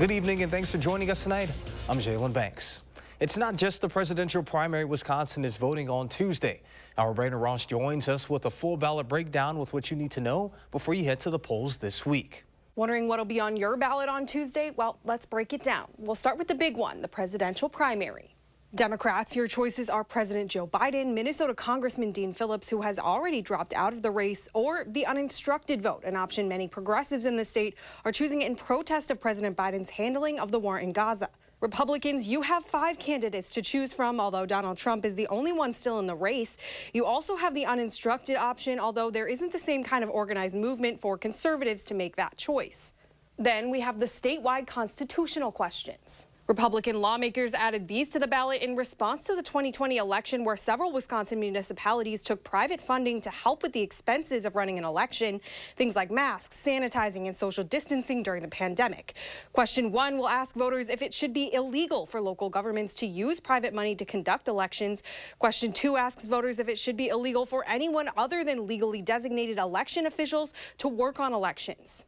Good evening and thanks for joining us tonight. I'm Jalen Banks. It's not just the presidential primary Wisconsin is voting on Tuesday. Our Brandon Ross joins us with a full ballot breakdown with what you need to know before you head to the polls this week. Wondering what'll be on your ballot on Tuesday? Well, let's break it down. We'll start with the big one, the presidential primary. Democrats, your choices are President Joe Biden, Minnesota Congressman Dean Phillips, who has already dropped out of the race, or the uninstructed vote, an option many progressives in the state are choosing in protest of President Biden's handling of the war in Gaza. Republicans, you have 5 candidates to choose from, although Donald Trump is the only one still in the race. You also have the uninstructed option, although there isn't the same kind of organized movement for conservatives to make that choice. Then we have the statewide constitutional questions. Republican lawmakers added these to the ballot in response to the 2020 election, where several Wisconsin municipalities took private funding to help with the expenses of running an election, things like masks, sanitizing, and social distancing during the pandemic. Question 1 will ask voters if it should be illegal for local governments to use private money to conduct elections. Question 2 asks voters if it should be illegal for anyone other than legally designated election officials to work on elections.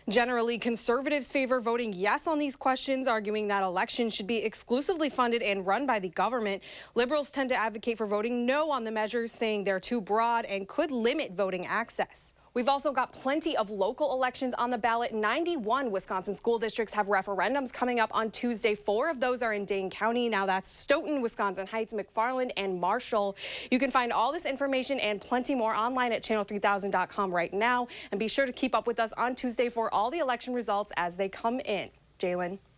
Generally, conservatives favor voting yes on these questions, arguing that elections should be exclusively funded and run by the government. Liberals tend to advocate for voting no on the measures, saying they're too broad and could limit voting access. We've also got plenty of local elections on the ballot. 91 Wisconsin school districts have referendums coming up on Tuesday. 4 of those are in Dane County. Now that's Stoughton, Wisconsin Heights, McFarland, and Marshall. You can find all this information and plenty more online at channel3000.com right now. And be sure to keep up with us on Tuesday for all the election results as they come in. Jalen.